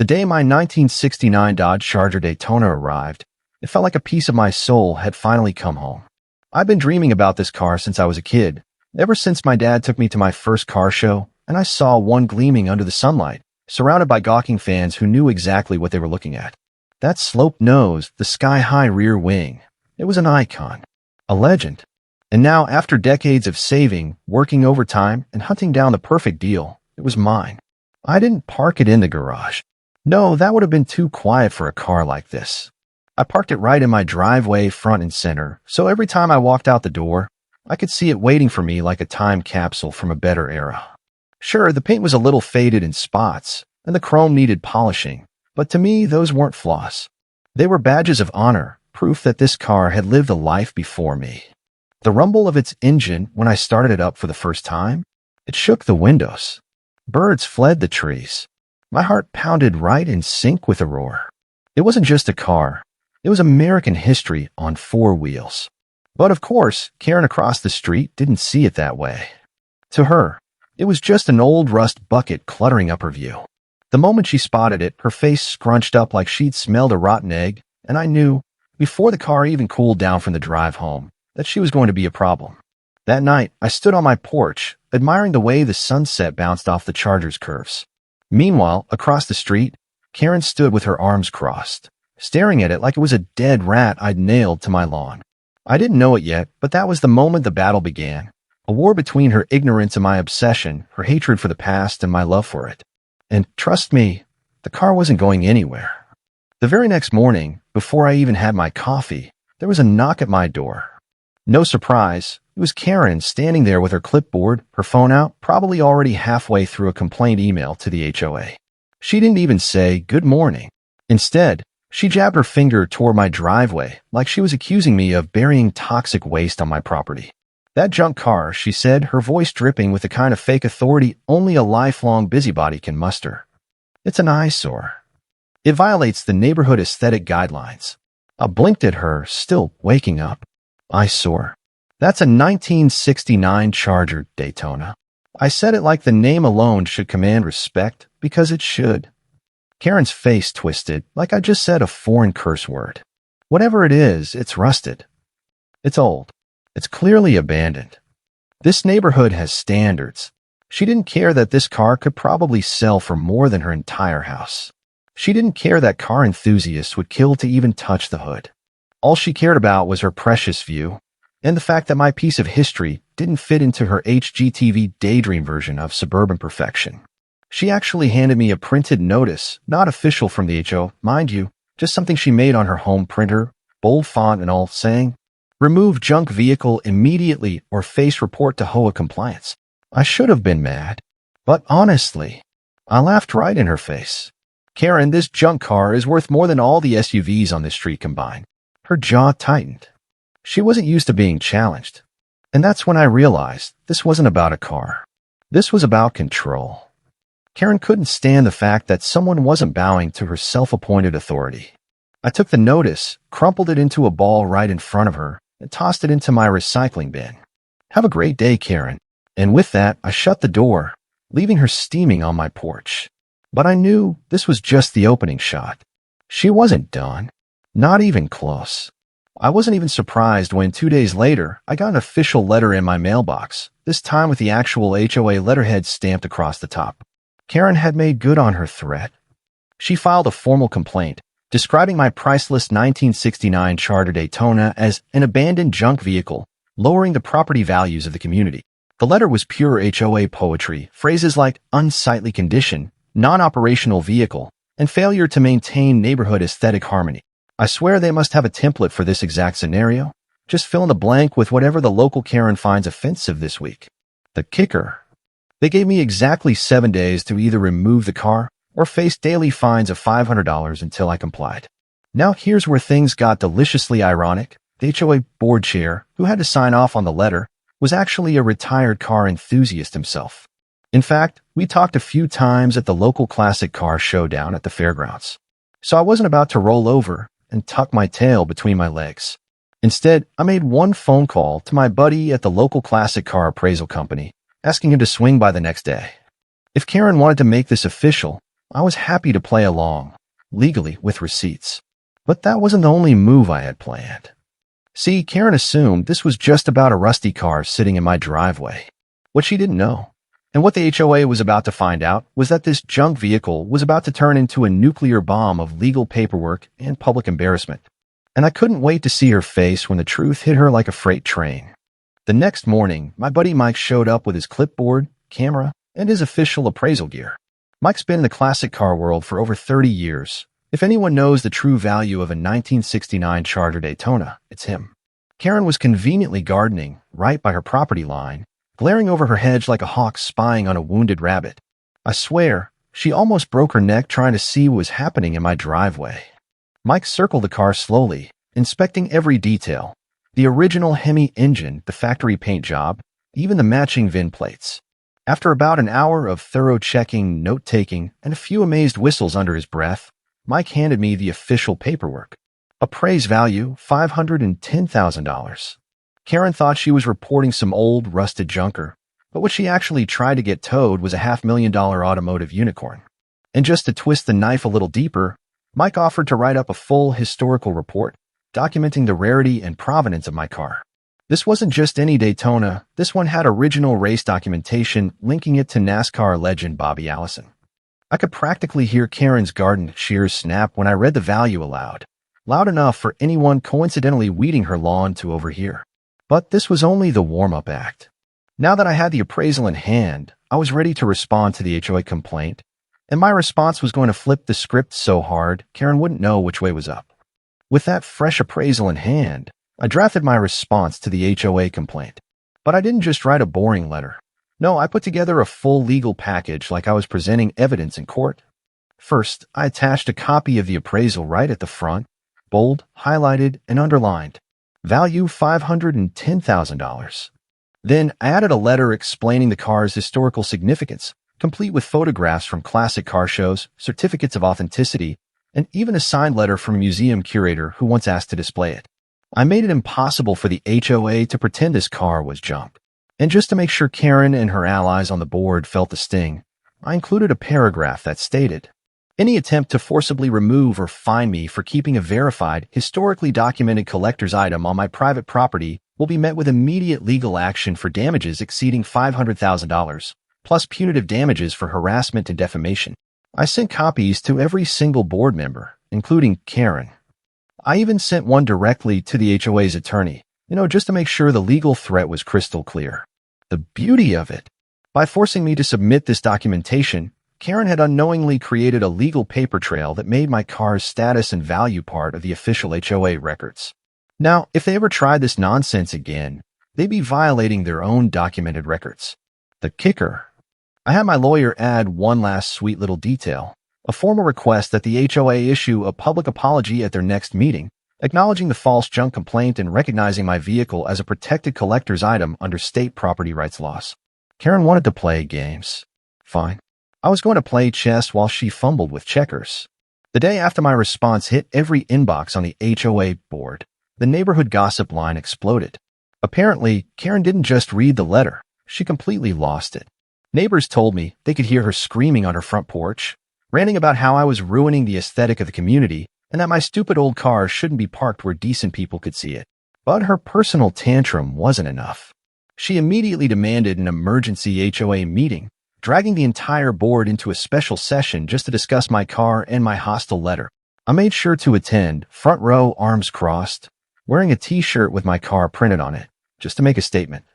The day my 1969 Dodge Charger Daytona arrived, it felt like a piece of my soul had finally come home. I've been dreaming about this car since I was a kid, ever since my dad took me to my first car show, and I saw one gleaming under the sunlight, surrounded by gawking fans who knew exactly what they were looking at. That sloped nose, the sky-high rear wing, it was an icon, a legend. And now, after decades of saving, working overtime, and hunting down the perfect deal, it was mine. I didn't park it in the garage. No, that would have been too quiet for a car like this. I parked it right in my driveway, front and center, so every time I walked out the door, I could see it waiting for me like a time capsule from a better era. Sure, the paint was a little faded in spots, and the chrome needed polishing, but to me, those weren't flaws. They were badges of honor, proof that this car had lived a life before me. The rumble of its engine when I started it up for the first time, it shook the windows. Birds fled the trees. My heart pounded right in sync with the roar. It wasn't just a car. It was American history on four wheels. But of course, Karen across the street didn't see it that way. To her, it was just an old rust bucket cluttering up her view. The moment she spotted it, her face scrunched up like she'd smelled a rotten egg, and I knew, before the car even cooled down from the drive home, that she was going to be a problem. That night, I stood on my porch, admiring the way the sunset bounced off the Charger's curves. Meanwhile, across the street, Karen stood with her arms crossed, staring at it like it was a dead rat I'd nailed to my lawn. I didn't know it yet, but that was the moment the battle began. A war between her ignorance and my obsession, her hatred for the past and my love for it. And trust me, the car wasn't going anywhere. The very next morning, before I even had my coffee, there was a knock at my door. No surprise, it was Karen standing there with her clipboard, her phone out, probably already halfway through a complaint email to the HOA. She didn't even say good morning. Instead, she jabbed her finger toward my driveway like she was accusing me of burying toxic waste on my property. That junk car, she said, her voice dripping with the kind of fake authority only a lifelong busybody can muster. It's an eyesore. It violates the neighborhood aesthetic guidelines. I blinked at her, still waking up. Eyesore. That's a 1969 Charger Daytona. I said it like the name alone should command respect, because it should. Karen's face twisted, like I just said a foreign curse word. Whatever it is, it's rusted. It's old. It's clearly abandoned. This neighborhood has standards. She didn't care that this car could probably sell for more than her entire house. She didn't care that car enthusiasts would kill to even touch the hood. All she cared about was her precious view, and the fact that my piece of history didn't fit into her HGTV daydream version of suburban perfection. She actually handed me a printed notice, not official from the HO, mind you, just something she made on her home printer, bold font and all, saying, "Remove junk vehicle immediately or face report to HOA compliance." I should have been mad, but honestly, I laughed right in her face. Karen, this junk car is worth more than all the SUVs on this street combined. Her jaw tightened. She wasn't used to being challenged. And that's when I realized this wasn't about a car. This was about control. Karen couldn't stand the fact that someone wasn't bowing to her self-appointed authority. I took the notice, crumpled it into a ball right in front of her, and tossed it into my recycling bin. Have a great day, Karen. And with that, I shut the door, leaving her steaming on my porch. But I knew this was just the opening shot. She wasn't done. Not even close. I wasn't even surprised when 2 days later, I got an official letter in my mailbox, this time with the actual HOA letterhead stamped across the top. Karen had made good on her threat. She filed a formal complaint, describing my priceless 1969 Charger Daytona as an abandoned junk vehicle, lowering the property values of the community. The letter was pure HOA poetry, phrases like unsightly condition, non-operational vehicle, and failure to maintain neighborhood aesthetic harmony. I swear they must have a template for this exact scenario. Just fill in the blank with whatever the local Karen finds offensive this week. The kicker. They gave me exactly 7 days to either remove the car or face daily fines of $500 until I complied. Now here's where things got deliciously ironic. The HOA board chair, who had to sign off on the letter, was actually a retired car enthusiast himself. In fact, we talked a few times at the local classic car showdown at the fairgrounds. So I wasn't about to roll over and tuck my tail between my legs. Instead, I made one phone call to my buddy at the local classic car appraisal company, asking him to swing by the next day. If Karen wanted to make this official, I was happy to play along, legally with receipts. But that wasn't the only move I had planned. See, Karen assumed this was just about a rusty car sitting in my driveway. What she didn't know, and what the HOA was about to find out, was that this junk vehicle was about to turn into a nuclear bomb of legal paperwork and public embarrassment. And I couldn't wait to see her face when the truth hit her like a freight train. The next morning, my buddy Mike showed up with his clipboard, camera, and his official appraisal gear. Mike's been in the classic car world for over 30 years. If anyone knows the true value of a 1969 Charger Daytona, it's him. Karen was conveniently gardening right by her property line, glaring over her hedge like a hawk spying on a wounded rabbit. I swear, she almost broke her neck trying to see what was happening in my driveway. Mike circled the car slowly, inspecting every detail. The original Hemi engine, the factory paint job, even the matching VIN plates. After about an hour of thorough checking, note-taking, and a few amazed whistles under his breath, Mike handed me the official paperwork. Appraised value, $510,000. Karen thought she was reporting some old, rusted junker, but what she actually tried to get towed was a $500,000 automotive unicorn. And just to twist the knife a little deeper, Mike offered to write up a full historical report, documenting the rarity and provenance of my car. This wasn't just any Daytona, this one had original race documentation linking it to NASCAR legend Bobby Allison. I could practically hear Karen's garden shears snap when I read the value aloud, loud enough for anyone coincidentally weeding her lawn to overhear. But this was only the warm-up act. Now that I had the appraisal in hand, I was ready to respond to the HOA complaint, and my response was going to flip the script so hard Karen wouldn't know which way was up. With that fresh appraisal in hand, I drafted my response to the HOA complaint. But I didn't just write a boring letter. No, I put together a full legal package like I was presenting evidence in court. First, I attached a copy of the appraisal right at the front, bold, highlighted, and underlined. Value $510,000. Then I added a letter explaining the car's historical significance, complete with photographs from classic car shows, certificates of authenticity, and even a signed letter from a museum curator who once asked to display it. I made it impossible for the HOA to pretend this car was junk. And just to make sure Karen and her allies on the board felt the sting, I included a paragraph that stated, "Any attempt to forcibly remove or fine me for keeping a verified, historically documented collector's item on my private property will be met with immediate legal action for damages exceeding $500,000, plus punitive damages for harassment and defamation." I sent copies to every single board member, including Karen. I even sent one directly to the HOA's attorney, just to make sure the legal threat was crystal clear. The beauty of it, by forcing me to submit this documentation, Karen had unknowingly created a legal paper trail that made my car's status and value part of the official HOA records. Now, if they ever tried this nonsense again, they'd be violating their own documented records. The kicker, I had my lawyer add one last sweet little detail, a formal request that the HOA issue a public apology at their next meeting, acknowledging the false junk complaint and recognizing my vehicle as a protected collector's item under state property rights laws. Karen wanted to play games. Fine. I was going to play chess while she fumbled with checkers. The day after my response hit every inbox on the HOA board, the neighborhood gossip line exploded. Apparently, Karen didn't just read the letter. She completely lost it. Neighbors told me they could hear her screaming on her front porch, ranting about how I was ruining the aesthetic of the community and that my stupid old car shouldn't be parked where decent people could see it. But her personal tantrum wasn't enough. She immediately demanded an emergency HOA meeting, dragging the entire board into a special session just to discuss my car and my hostile letter. I made sure to attend, front row, arms crossed, wearing a t-shirt with my car printed on it, just to make a statement.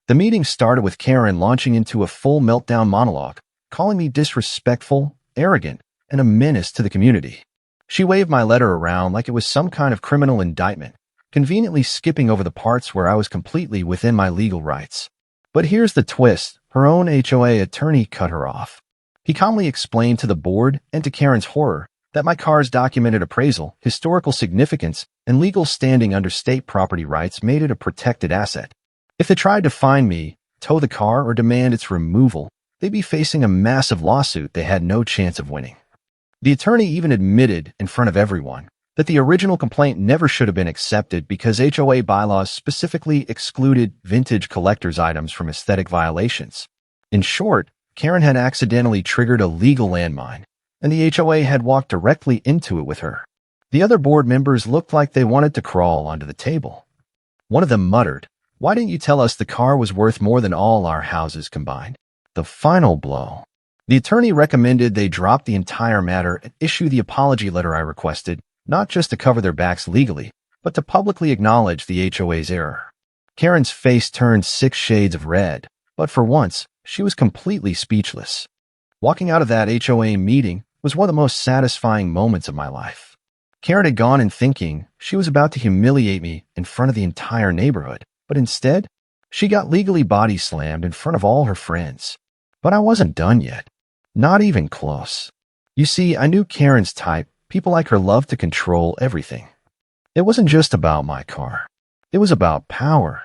The meeting started with Karen launching into a full meltdown monologue, calling me disrespectful, arrogant, and a menace to the community. She waved my letter around like it was some kind of criminal indictment, conveniently skipping over the parts where I was completely within my legal rights. But here's the twist. Her own HOA attorney cut her off. He calmly explained to the board and to Karen's horror that my car's documented appraisal, historical significance, and legal standing under state property rights made it a protected asset. If they tried to fine me, tow the car, or demand its removal, they'd be facing a massive lawsuit they had no chance of winning. The attorney even admitted, in front of everyone, that the original complaint never should have been accepted because HOA bylaws specifically excluded vintage collector's items from aesthetic violations. In short, Karen had accidentally triggered a legal landmine, and the HOA had walked directly into it with her. The other board members looked like they wanted to crawl onto the table. One of them muttered, "Why didn't you tell us the car was worth more than all our houses combined?" The final blow. The attorney recommended they drop the entire matter and issue the apology letter I requested, not just to cover their backs legally, but to publicly acknowledge the HOA's error. Karen's face turned 6 shades of red, but for once, she was completely speechless. Walking out of that HOA meeting was one of the most satisfying moments of my life. Karen had gone in thinking she was about to humiliate me in front of the entire neighborhood, but instead, she got legally body slammed in front of all her friends. But I wasn't done yet. Not even close. You see, I knew Karen's type. People like her love to control everything. It wasn't just about my car. It was about power.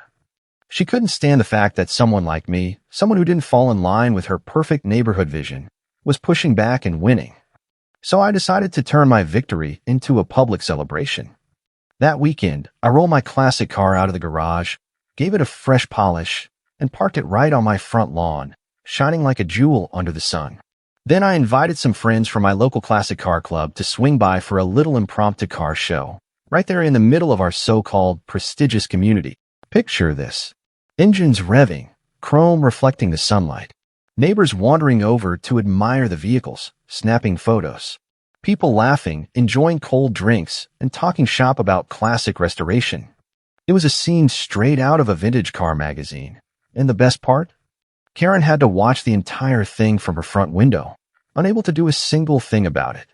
She couldn't stand the fact that someone like me, someone who didn't fall in line with her perfect neighborhood vision, was pushing back and winning. So I decided to turn my victory into a public celebration. That weekend, I rolled my classic car out of the garage, gave it a fresh polish, and parked it right on my front lawn, shining like a jewel under the sun. Then I invited some friends from my local classic car club to swing by for a little impromptu car show, right there in the middle of our so-called prestigious community. Picture this. Engines revving, chrome reflecting the sunlight. Neighbors wandering over to admire the vehicles, snapping photos. People laughing, enjoying cold drinks, and talking shop about classic restoration. It was a scene straight out of a vintage car magazine. And the best part? Karen had to watch the entire thing from her front window, unable to do a single thing about it.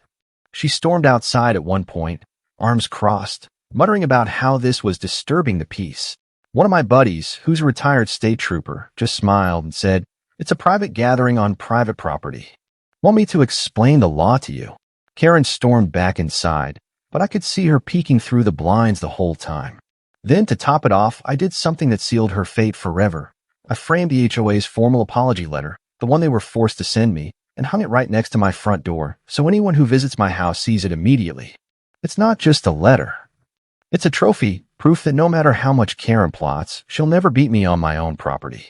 She stormed outside at one point, arms crossed, muttering about how this was disturbing the peace. One of my buddies, who's a retired state trooper, just smiled and said, "It's a private gathering on private property. Want me to explain the law to you?" Karen stormed back inside, but I could see her peeking through the blinds the whole time. Then, to top it off, I did something that sealed her fate forever. I framed the HOA's formal apology letter, the one they were forced to send me, and hung it right next to my front door, so anyone who visits my house sees it immediately. It's not just a letter. It's a trophy, proof that no matter how much Karen plots, she'll never beat me on my own property.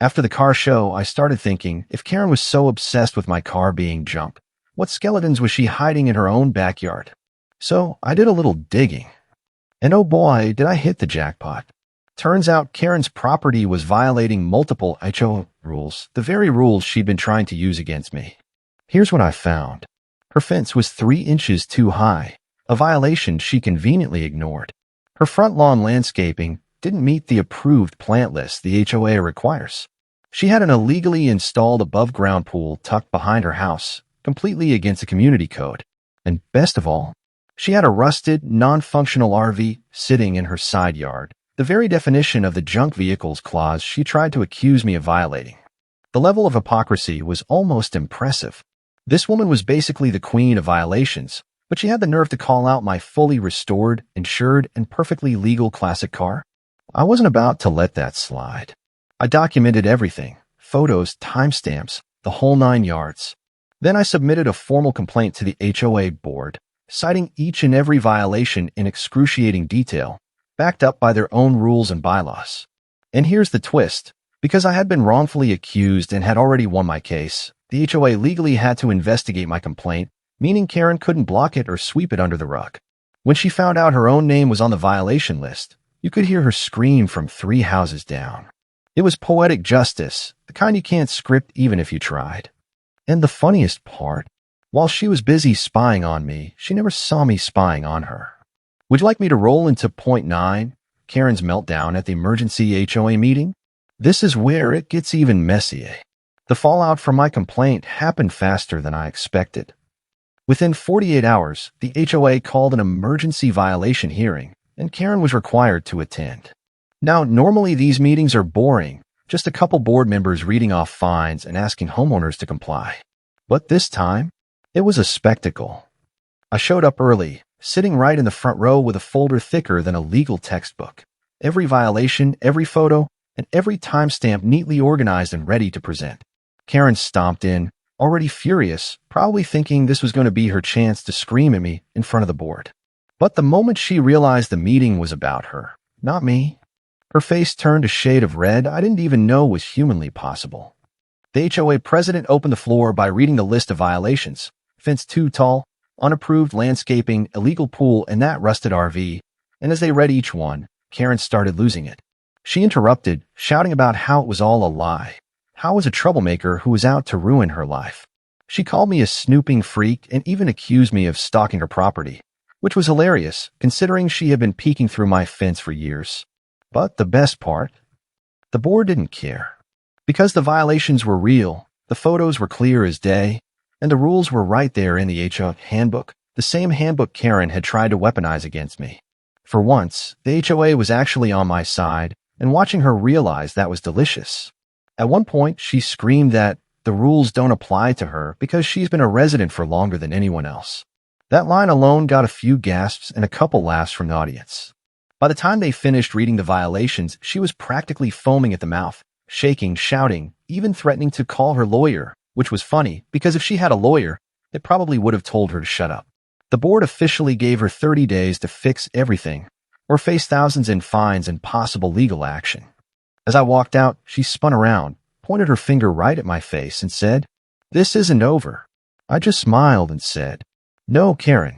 After the car show, I started thinking, if Karen was so obsessed with my car being junk, what skeletons was she hiding in her own backyard? So I did a little digging. And oh boy, did I hit the jackpot. Turns out Karen's property was violating multiple HOA rules, the very rules she'd been trying to use against me. Here's what I found. Her fence was 3 inches too high, a violation she conveniently ignored. Her front lawn landscaping didn't meet the approved plant list the HOA requires. She had an illegally installed above-ground pool tucked behind her house, completely against the community code. And best of all, she had a rusted, non-functional RV sitting in her side yard, the very definition of the junk vehicles clause she tried to accuse me of violating. The level of hypocrisy was almost impressive. This woman was basically the queen of violations, but she had the nerve to call out my fully restored, insured, and perfectly legal classic car. I wasn't about to let that slide. I documented everything, photos, timestamps, the whole 9 yards. Then I submitted a formal complaint to the HOA board, citing each and every violation in excruciating detail, backed up by their own rules and bylaws. And here's the twist. Because I had been wrongfully accused and had already won my case, the HOA legally had to investigate my complaint, meaning Karen couldn't block it or sweep it under the rug. When she found out her own name was on the violation list, you could hear her scream from 3 houses down. It was poetic justice, the kind you can't script even if you tried. And the funniest part, while she was busy spying on me, she never saw me spying on her. Would you like me to roll into point 9, Karen's meltdown at the emergency HOA meeting? This is where it gets even messier. The fallout from my complaint happened faster than I expected. Within 48 hours, the HOA called an emergency violation hearing, and Karen was required to attend. Now, normally these meetings are boring, just a couple board members reading off fines and asking homeowners to comply. But this time, it was a spectacle. I showed up early, sitting right in the front row with a folder thicker than a legal textbook. Every violation, every photo, and every timestamp neatly organized and ready to present. Karen stomped in, already furious, probably thinking this was going to be her chance to scream at me in front of the board. But the moment she realized the meeting was about her, not me, her face turned a shade of red I didn't even know was humanly possible. The HOA president opened the floor by reading the list of violations, fence too tall, unapproved landscaping, illegal pool, and that rusted RV. And as they read each one, Karen started losing it. She interrupted, shouting about how it was all a lie. How I was a troublemaker who was out to ruin her life. She called me a snooping freak and even accused me of stalking her property, which was hilarious, considering she had been peeking through my fence for years. But the best part? The board didn't care. Because the violations were real, the photos were clear as day, and the rules were right there in the HOA handbook, the same handbook Karen had tried to weaponize against me. For once, the HOA was actually on my side, and watching her realize that was delicious. At one point, she screamed that the rules don't apply to her because she's been a resident for longer than anyone else. That line alone got a few gasps and a couple laughs from the audience. By the time they finished reading the violations, she was practically foaming at the mouth, shaking, shouting, even threatening to call her lawyer, which was funny because if she had a lawyer, it probably would have told her to shut up. The board officially gave her 30 days to fix everything, or face thousands in fines and possible legal action. As I walked out, she spun around, pointed her finger right at my face, and said, "This isn't over." I just smiled and said, "No, Karen,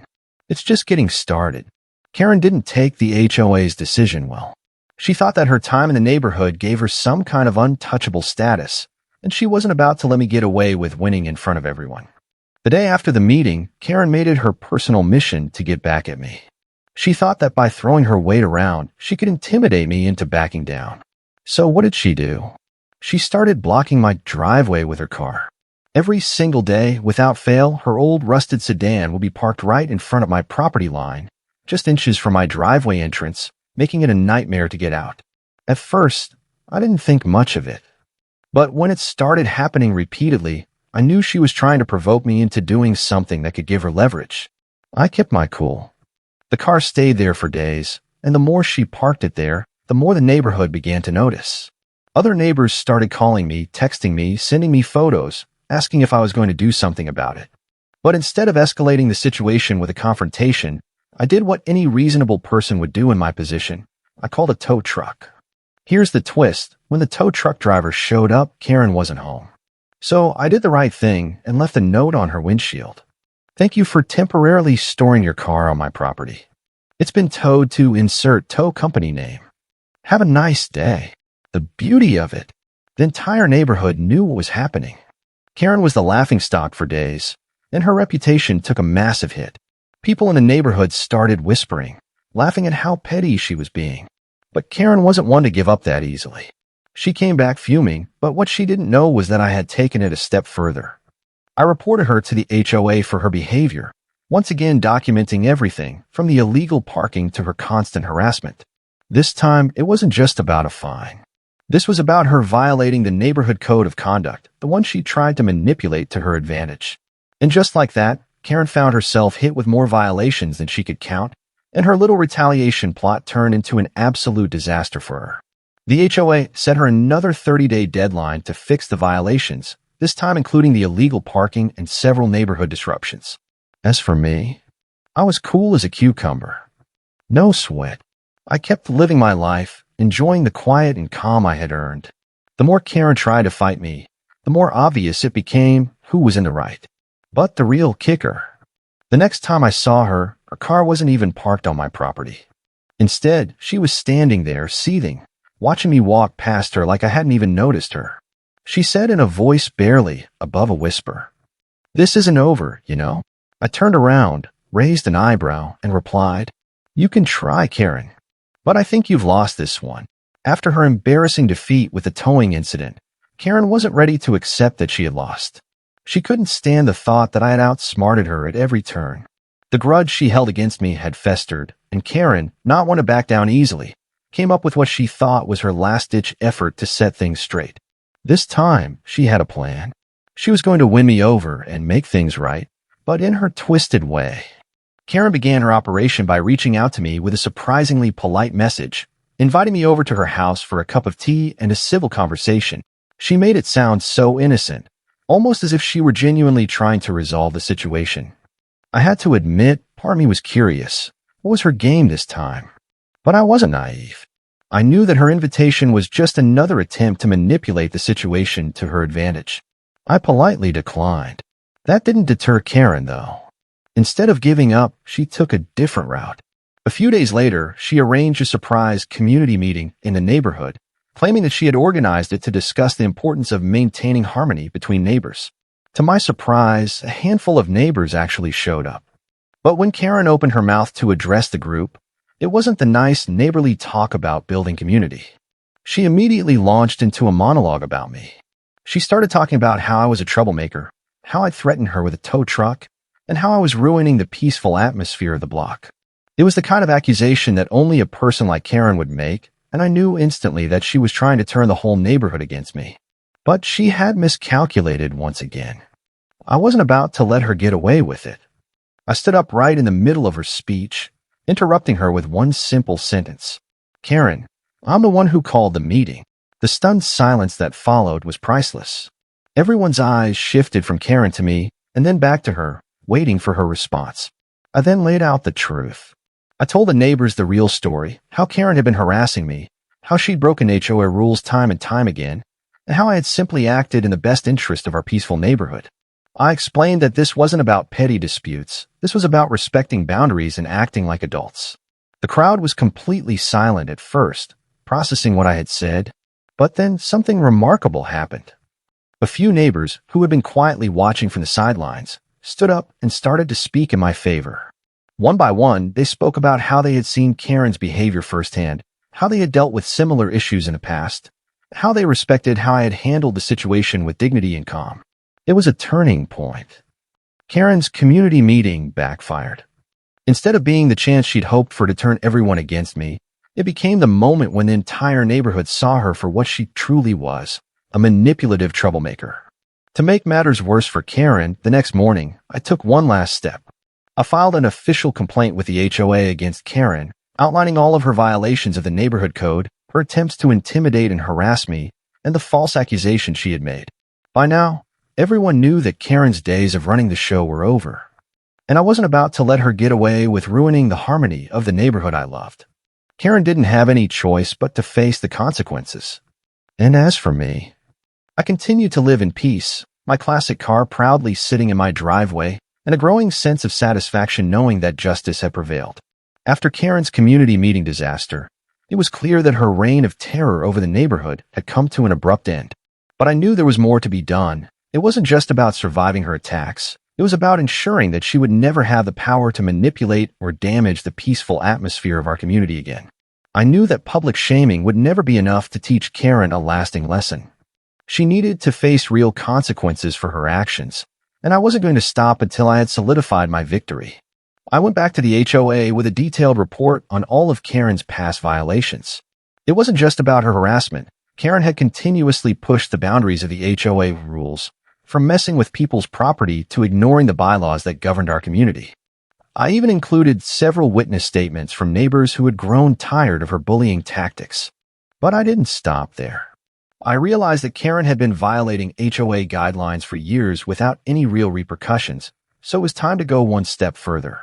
it's just getting started." Karen didn't take the HOA's decision well. She thought that her time in the neighborhood gave her some kind of untouchable status, and she wasn't about to let me get away with winning in front of everyone. The day after the meeting, Karen made it her personal mission to get back at me. She thought that by throwing her weight around, she could intimidate me into backing down. So what did she do? She started blocking my driveway with her car. Every single day, without fail, her old rusted sedan would be parked right in front of my property line, just inches from my driveway entrance, making it a nightmare to get out. At first, I didn't think much of it. But when it started happening repeatedly, I knew she was trying to provoke me into doing something that could give her leverage. I kept my cool. The car stayed there for days, and the more she parked it there, the more the neighborhood began to notice. Other neighbors started calling me, texting me, sending me photos, asking if I was going to do something about it. But instead of escalating the situation with a confrontation, I did what any reasonable person would do in my position. I called a tow truck. Here's the twist. When the tow truck driver showed up, Karen wasn't home. So I did the right thing and left a note on her windshield. "Thank you for temporarily storing your car on my property. It's been towed to insert tow company name. Have a nice day." The beauty of it, the entire neighborhood knew what was happening. Karen was the laughingstock for days, and her reputation took a massive hit. People in the neighborhood started whispering, laughing at how petty she was being. But Karen wasn't one to give up that easily. She came back fuming, but what she didn't know was that I had taken it a step further. I reported her to the HOA for her behavior, once again documenting everything, from the illegal parking to her constant harassment. This time, it wasn't just about a fine. This was about her violating the neighborhood code of conduct, the one she tried to manipulate to her advantage. And just like that, Karen found herself hit with more violations than she could count, and her little retaliation plot turned into an absolute disaster for her. The HOA set her another 30-day deadline to fix the violations, this time including the illegal parking and several neighborhood disruptions. As for me, I was cool as a cucumber. No sweat. I kept living my life, enjoying the quiet and calm I had earned. The more Karen tried to fight me, the more obvious it became who was in the right. But the real kicker. The next time I saw her, her car wasn't even parked on my property. Instead, she was standing there, seething, watching me walk past her like I hadn't even noticed her. She said in a voice barely above a whisper, "This isn't over, you know." I turned around, raised an eyebrow, and replied, "You can try, Karen, but I think you've lost this one." After her embarrassing defeat with the towing incident, Karen wasn't ready to accept that she had lost. She couldn't stand the thought that I had outsmarted her at every turn. The grudge she held against me had festered, and Karen, not one to back down easily, came up with what she thought was her last-ditch effort to set things straight. This time, she had a plan. She was going to win me over and make things right, but in her twisted way. Karen began her operation by reaching out to me with a surprisingly polite message, inviting me over to her house for a cup of tea and a civil conversation. She made it sound so innocent, almost as if she were genuinely trying to resolve the situation. I had to admit, part of me was curious. What was her game this time? But I wasn't naive. I knew that her invitation was just another attempt to manipulate the situation to her advantage. I politely declined. That didn't deter Karen, though. Instead of giving up, she took a different route. A few days later, she arranged a surprise community meeting in the neighborhood, claiming that she had organized it to discuss the importance of maintaining harmony between neighbors. To my surprise, a handful of neighbors actually showed up. But when Karen opened her mouth to address the group, it wasn't the nice neighborly talk about building community. She immediately launched into a monologue about me. She started talking about how I was a troublemaker, how I'd threatened her with a tow truck, and how I was ruining the peaceful atmosphere of the block. It was the kind of accusation that only a person like Karen would make, and I knew instantly that she was trying to turn the whole neighborhood against me. But she had miscalculated once again. I wasn't about to let her get away with it. I stood up right in the middle of her speech, interrupting her with one simple sentence. Karen, I'm the one who called the meeting. The stunned silence that followed was priceless. Everyone's eyes shifted from Karen to me and then back to her, waiting for her response. I then laid out the truth. I told the neighbors the real story, how Karen had been harassing me, how she'd broken HOA rules time and time again, and how I had simply acted in the best interest of our peaceful neighborhood. I explained that this wasn't about petty disputes. This was about respecting boundaries and acting like adults. The crowd was completely silent at first, processing what I had said, but then something remarkable happened. A few neighbors, who had been quietly watching from the sidelines, stood up and started to speak in my favor. One by one, they spoke about how they had seen Karen's behavior firsthand, how they had dealt with similar issues in the past, how they respected how I had handled the situation with dignity and calm. It was a turning point. Karen's community meeting backfired. Instead of being the chance she'd hoped for to turn everyone against me, it became the moment when the entire neighborhood saw her for what she truly was, a manipulative troublemaker. To make matters worse for Karen, the next morning, I took one last step. I filed an official complaint with the HOA against Karen, outlining all of her violations of the neighborhood code, her attempts to intimidate and harass me, and the false accusations she had made. By now, everyone knew that Karen's days of running the show were over, and I wasn't about to let her get away with ruining the harmony of the neighborhood I loved. Karen didn't have any choice but to face the consequences. And as for me, I continued to live in peace, my classic car proudly sitting in my driveway, and a growing sense of satisfaction knowing that justice had prevailed. After Karen's community meeting disaster, it was clear that her reign of terror over the neighborhood had come to an abrupt end. But I knew there was more to be done. It wasn't just about surviving her attacks. It was about ensuring that she would never have the power to manipulate or damage the peaceful atmosphere of our community again. I knew that public shaming would never be enough to teach Karen a lasting lesson. She needed to face real consequences for her actions, and I wasn't going to stop until I had solidified my victory. I went back to the HOA with a detailed report on all of Karen's past violations. It wasn't just about her harassment. Karen had continuously pushed the boundaries of the HOA rules, from messing with people's property to ignoring the bylaws that governed our community. I even included several witness statements from neighbors who had grown tired of her bullying tactics. But I didn't stop there. I realized that Karen had been violating HOA guidelines for years without any real repercussions, so it was time to go one step further.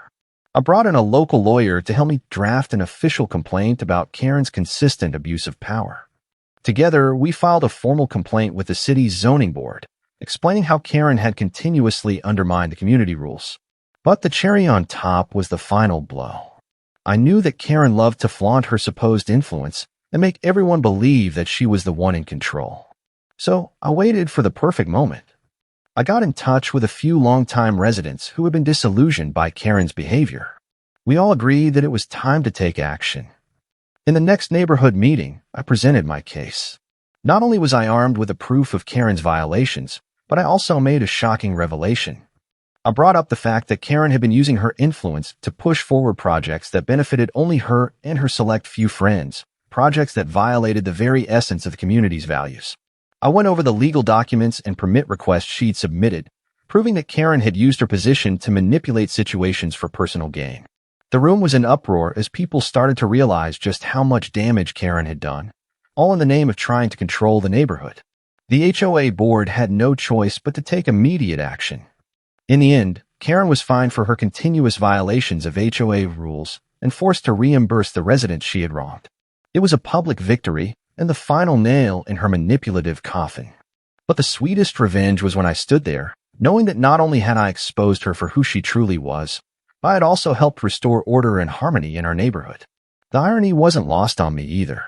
I brought in a local lawyer to help me draft an official complaint about Karen's consistent abuse of power. Together, we filed a formal complaint with the city's zoning board, explaining how Karen had continuously undermined the community rules. But the cherry on top was the final blow. I knew that Karen loved to flaunt her supposed influence and make everyone believe that she was the one in control. So I waited for the perfect moment. I got in touch with a few longtime residents who had been disillusioned by Karen's behavior. We all agreed that it was time to take action. In the next neighborhood meeting, I presented my case. Not only was I armed with the proof of Karen's violations, but I also made a shocking revelation. I brought up the fact that Karen had been using her influence to push forward projects that benefited only her and her select few friends, projects that violated the very essence of the community's values. I went over the legal documents and permit requests she'd submitted, proving that Karen had used her position to manipulate situations for personal gain. The room was in uproar as people started to realize just how much damage Karen had done, all in the name of trying to control the neighborhood. The HOA board had no choice but to take immediate action. In the end, Karen was fined for her continuous violations of HOA rules and forced to reimburse the residents she had wronged. It was a public victory and the final nail in her manipulative coffin. But the sweetest revenge was when I stood there, knowing that not only had I exposed her for who she truly was, but I had also helped restore order and harmony in our neighborhood. The irony wasn't lost on me either.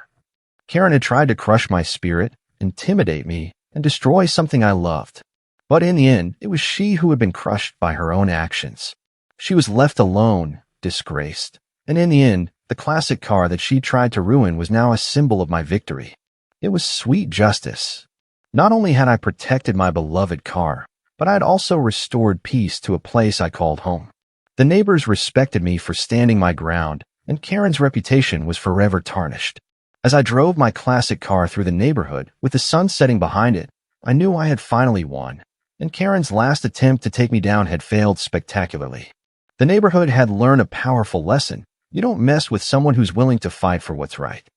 Karen had tried to crush my spirit, intimidate me, and destroy something I loved. But in the end, it was she who had been crushed by her own actions. She was left alone, disgraced. And in the end, the classic car that she tried to ruin was now a symbol of my victory. It was sweet justice. Not only had I protected my beloved car, but I had also restored peace to a place I called home. The neighbors respected me for standing my ground, and Karen's reputation was forever tarnished. As I drove my classic car through the neighborhood with the sun setting behind it, I knew I had finally won, and Karen's last attempt to take me down had failed spectacularly. The neighborhood had learned a powerful lesson. You don't mess with someone who's willing to fight for what's right.